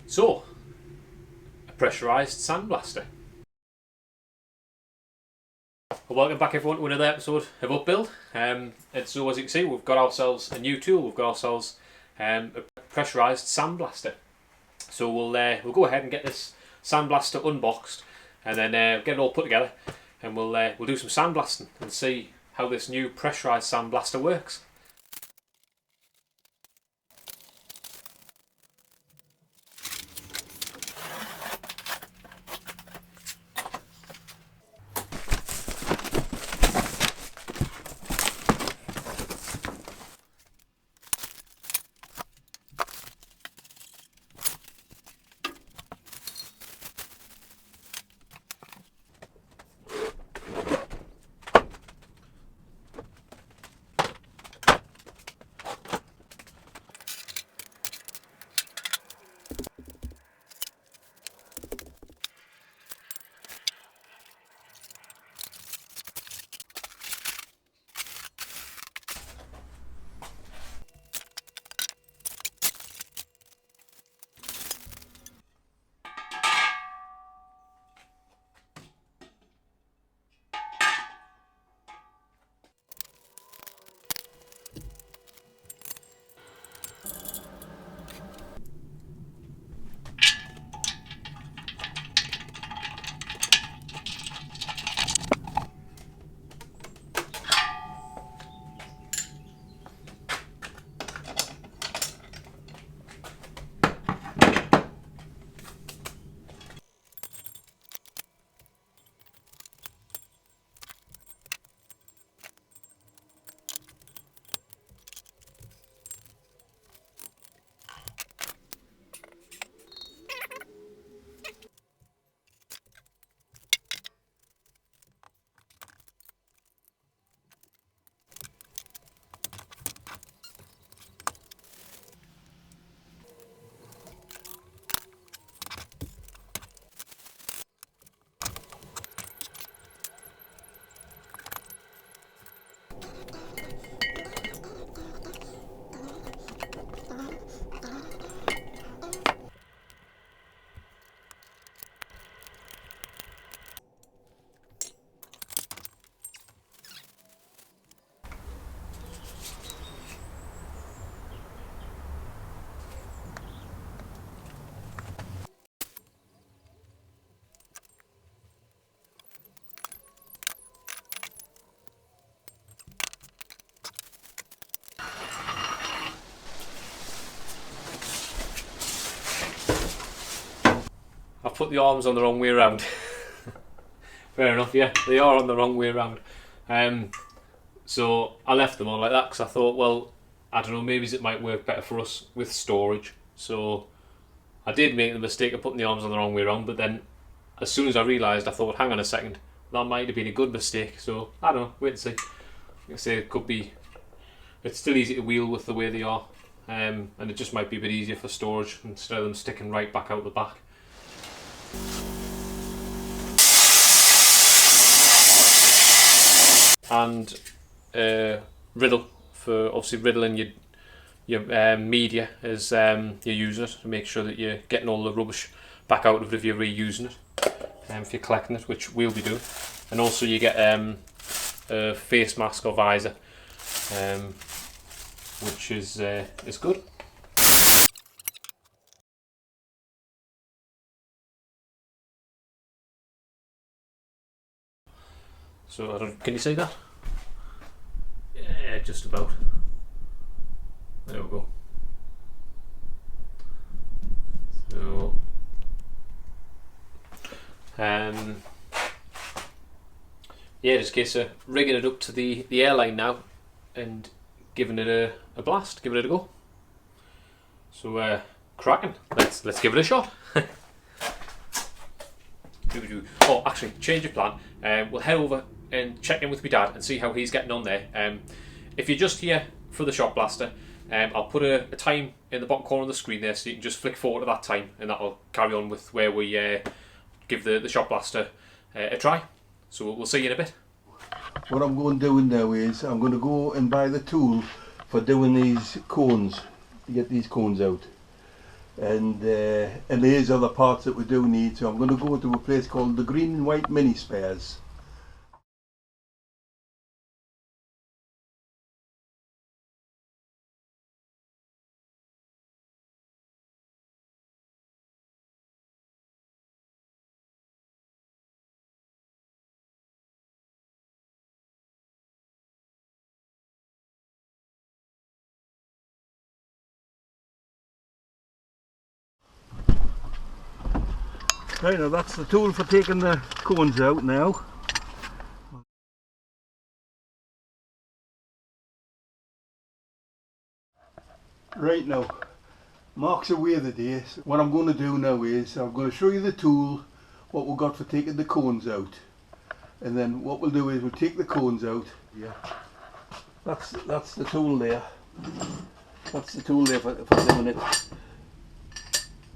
So, a pressurised sandblaster. Well, welcome back everyone to another episode of Upbuild. And so as you can see, we've got ourselves a new tool. We've got ourselves a pressurised sandblaster. So we'll go ahead and get this sandblaster unboxed, and then get it all put together, and we'll do some sandblasting and see how this new pressurised sandblaster works. I've put the arms on the wrong way around. Fair enough, yeah, they are on the wrong way around. So I left them on like that because I thought, well, I don't know, maybe it might work better for us with storage. So I did make the mistake of putting the arms on the wrong way around, but then as soon as I realised, I thought, hang on a second, that might have been a good mistake. So I don't know, wait and see. Like I say, it could be, it's still easy to wheel with the way they are, and it just might be a bit easier for storage instead of them sticking right back out the back. And riddle, for obviously riddling your media as you're using it, to make sure that you're getting all the rubbish back out of it if you're reusing it, if you're collecting it, which we'll be doing. And also you get a face mask or visor, which is good. So can you see that? Yeah, just about. There we go. So, yeah, just a case of rigging it up to the airline now and giving it a blast, giving it a go. So, cracking. Let's give it a shot. Oh, actually, change of plan. We'll head over and check in with my dad and see how he's getting on there. If you're just here for the shot blaster, I'll put a time in the bottom corner of the screen there, so you can just flick forward to that time, and that'll carry on with where we give the shot blaster a try. So we'll see you in a bit. What I'm going to do now is I'm going to go and buy the tool for doing these cones, to get these cones out. and there's other parts that we do need. So I'm going to go to a place called the Green and White Mini Spares. Right, now that's the tool for taking the cones out now. Right, now Mark's away the day, so what I'm going to do now is I'm going to show you the tool, what we've got for taking the cones out, and then what we'll do is we'll take the cones out. Yeah, that's the tool there. That's the tool there for doing it.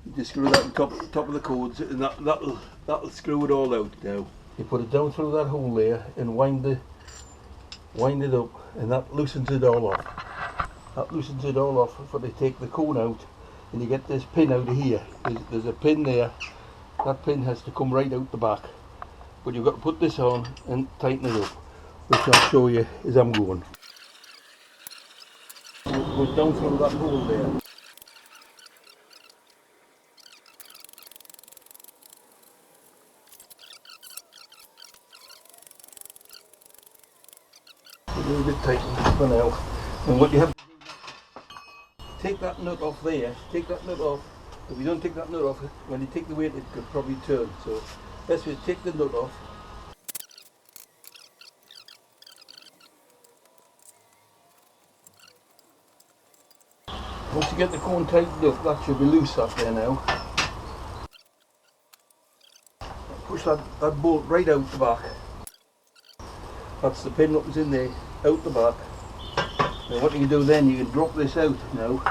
You just screw that on top of the cones, and that'll screw it all out now. You put it down through that hole there and wind it up, and that loosens it all off. That loosens it all off before they take the cone out, and you get this pin out of here. There's a pin there. That pin has to come right out the back, but you've got to put this on and tighten it up, which I'll show you as I'm going. Go down through that hole there. A little bit tightened for now. And what you have to do now, take that nut off there, take that nut off. If you don't take that nut off, when you take the weight it could probably turn. So let's just take the nut off. Once you get the cone tightened up, that should be loose up there now. Push that bolt right out the back. That's the pin that was in there, out the back. And what you can do then, you can drop this out now.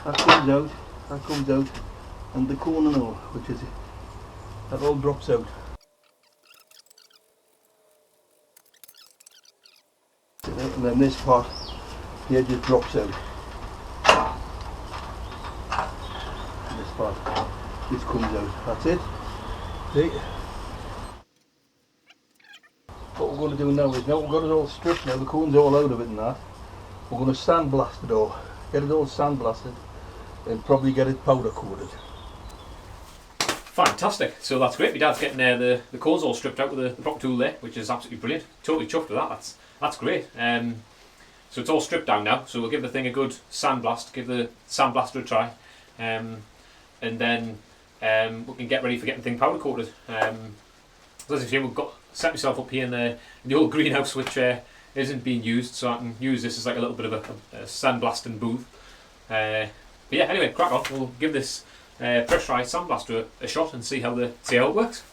That comes out, and the cone and all, which is, that all drops out. And then this part here just drops out. And this part just comes out. That's it. See? What we're going to do now is, now we've got it all stripped now, the cone's all out of it and that, we're going to sandblast it all. Get it all sandblasted and probably get it powder coated. Fantastic. So that's great. My dad's getting the cones all stripped out with the proper tool there, which is absolutely brilliant. Totally chuffed with that. That's great. So it's all stripped down now. So we'll give the thing a good sandblast, give the sandblaster a try, and then we can get ready for getting the thing powder coated. As you see, we've got set myself up here in the old greenhouse, which isn't being used, so I can use this as like a little bit of a sandblasting booth. But yeah, anyway, crack on. We'll give this pressurised sandblaster a shot and see how it works.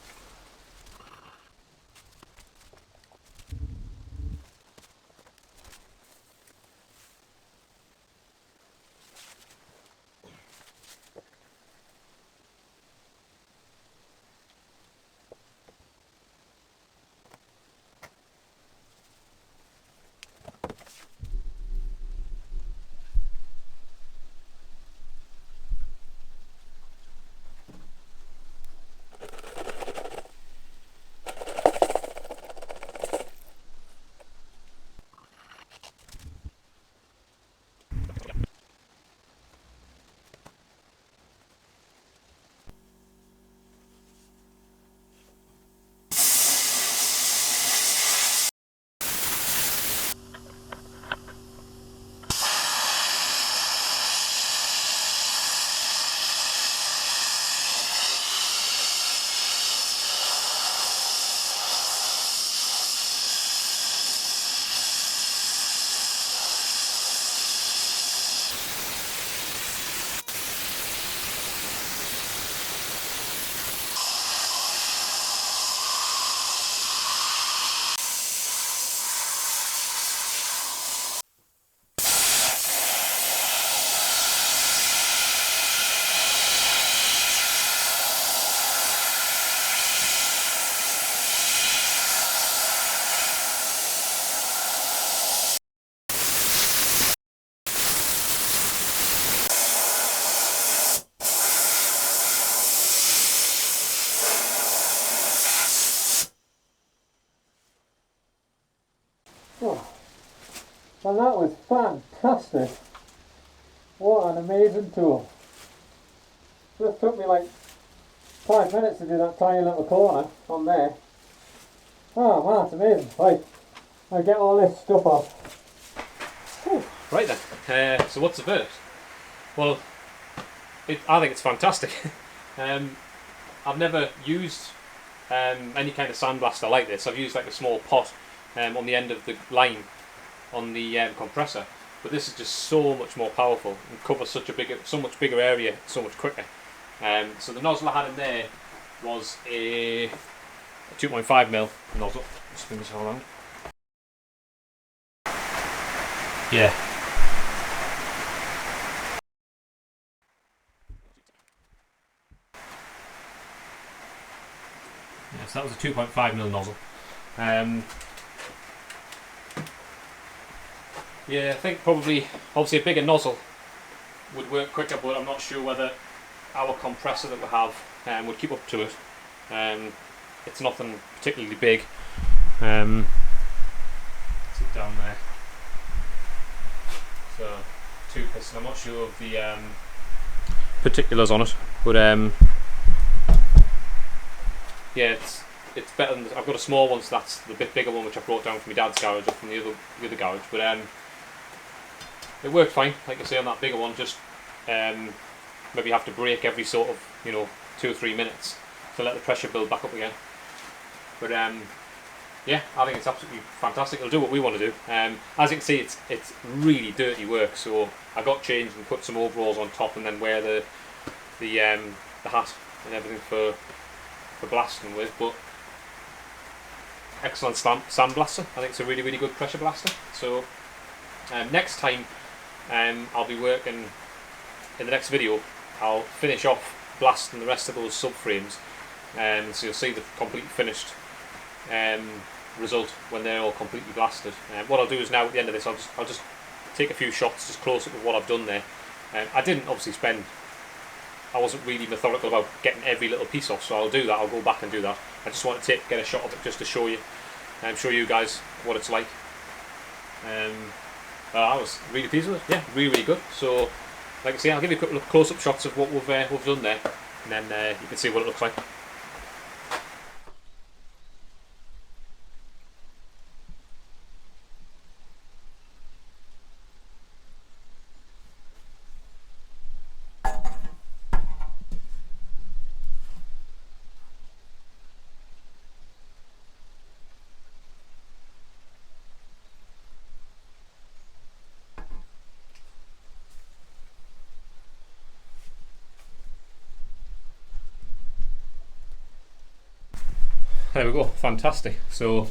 Well, that was fantastic. What an amazing tool. Just took me like 5 minutes to do that tiny little corner on there. Oh man, it's amazing. Right, I'll get all this stuff off. Whew. Right then, so what's the verdict? Well, I think it's fantastic. I've never used any kind of sandblaster like this. I've used like a small pot on the end of the line on the compressor, but this is just so much more powerful and covers so much bigger area so much quicker. So the nozzle I had in there was a 2.5mm nozzle. Just spin this all around. Yeah. So that was a 2.5mm nozzle. Yeah, I think probably, obviously a bigger nozzle would work quicker, but I'm not sure whether our compressor that we have would keep up to it. It's nothing particularly big. Sit down there. So, 2 piston. I'm not sure of the particulars on it, but yeah, it's better than I've got a small one, so that's the bit bigger one which I brought down from my dad's garage or from the other garage. But it worked fine, like I say, on that bigger one. Just maybe have to brake every sort of 2 or 3 minutes to let the pressure build back up again. But yeah, I think it's absolutely fantastic. It'll do what we want to do. As you can see, it's really dirty work. So I got changed and put some overalls on top, and then wear the hat and everything for blasting with. But excellent sandblaster. I think it's a really good pressure blaster. So next time I'll be working in the next video. I'll finish off blasting the rest of those subframes, so you'll see the completely finished result when they're all completely blasted. What I'll do is now at the end of this, I'll just take a few shots just close up with what I've done there. I didn't obviously I wasn't really methodical about getting every little piece off, so I'll do that. I'll go back and do that. I just want to get a shot of it just to show you, show you guys what it's like. I was really pleased with it. Yeah, really good. So, like I say, I'll give you a couple of close-up shots of what we've done there, and then you can see what it looks like. There we go, fantastic. So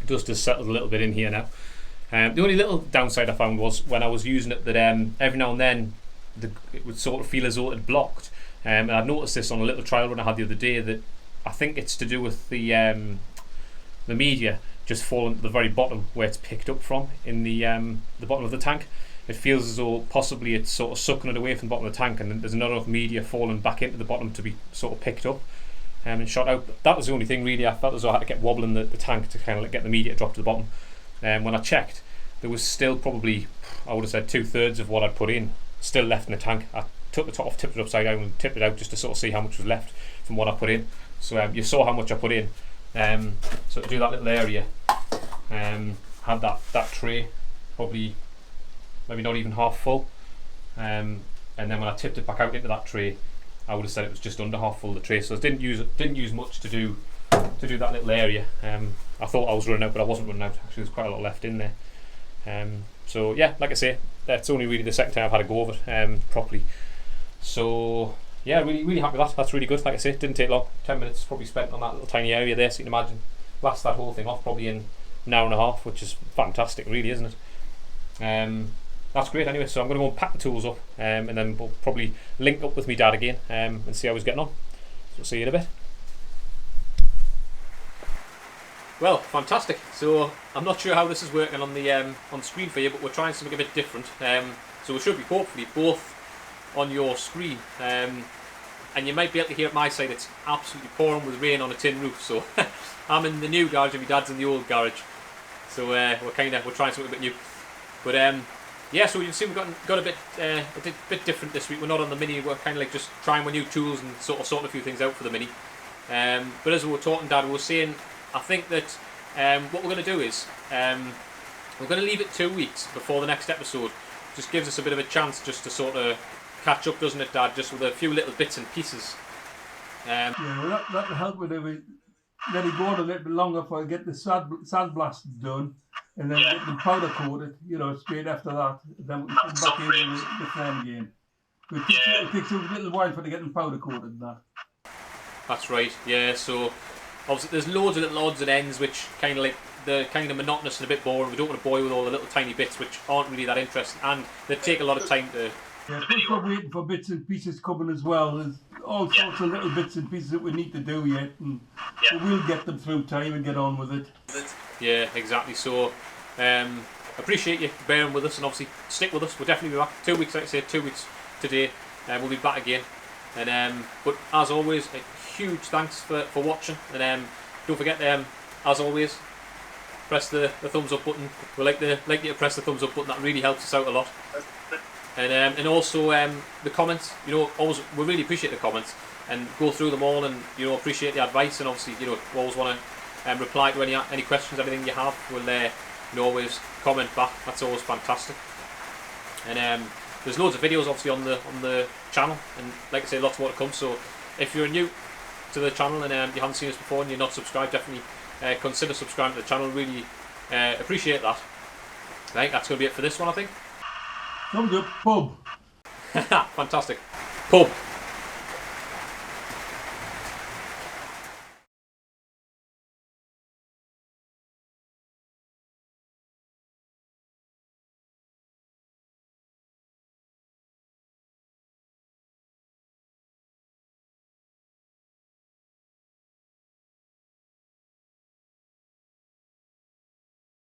dust has settled a little bit in here now. The only little downside I found was when I was using it that every now and then it would sort of feel as though it had blocked. And I noticed this on a little trial run I had the other day, that I think it's to do with the media just falling to the very bottom where it's picked up from in the bottom of the tank. It feels as though possibly it's sort of sucking it away from the bottom of the tank, and there's not enough media falling back into the bottom to be sort of picked up and shot out. But that was the only thing really. I felt as though I had to get wobbling the tank to kind of get the media drop to the bottom. When I checked, there was still probably, I would have said 2/3 of what I'd put in still left in the tank. I took the top off, tipped it upside down and tipped it out just to sort of see how much was left from what I put in. So you saw how much I put in. So to do that little area, had that tray probably maybe not even half full, and then when I tipped it back out into that tray, I would have said it was just under half full, the tray. So I didn't use much to do that little area. I thought I was running out, but I wasn't running out. Actually, there's quite a lot left in there. So yeah, like I say, that's only really the second time I've had a go of it properly. So yeah, really happy with that. That's really good. Like I say, it didn't take long. 10 minutes probably spent on that little tiny area there. So you can imagine, blast that whole thing off probably in an hour and a half, which is fantastic, really, isn't it? That's great. Anyway, so I'm going to go and pack the tools up, and then we'll probably link up with my dad again and see how he's getting on. So we'll see you in a bit. Well, fantastic. So I'm not sure how this is working on the screen for you, but we're trying something a bit different. So we should be hopefully both on your screen, and you might be able to hear at my side it's absolutely pouring with rain on a tin roof. So I'm in the new garage and my dad's in the old garage. So we're trying something a bit new. But yeah, so you've seen we've got a bit different this week. We're not on the Mini. We're kind of like just trying with new tools and sort of sorting a few things out for the Mini. But as we were talking, Dad, we were saying I think that what we're going to do is we're going to leave it 2 weeks before the next episode. Just gives us a bit of a chance just to sort of catch up, doesn't it, Dad? Just with a few little bits and pieces. Yeah, well, that'll help with it. Let it go on a little bit longer for I get the sandblasting done, and then get them powder coated. You know, straight after that, then we can come back in with the frame again. It takes a little while for to get them powder coated and that. That's right. Yeah. So obviously there's loads of little odds and ends which kind of like they're kind of monotonous and a bit boring. We don't want to bore you with all the little tiny bits which aren't really that interesting, and they take a lot of time to. Yeah, we're waiting for bits and pieces coming as well. There's all sorts of little bits and pieces that we need to do yet, and we'll get them through time and get on with it. Yeah, exactly. So, appreciate you bearing with us, and obviously stick with us. We'll definitely be back 2 weeks, like I say, 2 weeks today. We'll be back again. And but as always, a huge thanks for watching. And don't forget, as always, press the thumbs up button. We like you to press the thumbs up button. That really helps us out a lot. And also the comments, you know, always we really appreciate the comments and go through them all, and you know, appreciate the advice, and obviously, you know, we always want to reply to any questions, anything you have. We'll you know, always comment back. That's always fantastic. And there's loads of videos obviously on the channel, and like I say, lots more to come. So if you're new to the channel and you haven't seen us before and you're not subscribed, definitely consider subscribing to the channel. Really appreciate that. I think that's going to be it for this one, I think. Thumbs up, pub. Fantastic. Pub.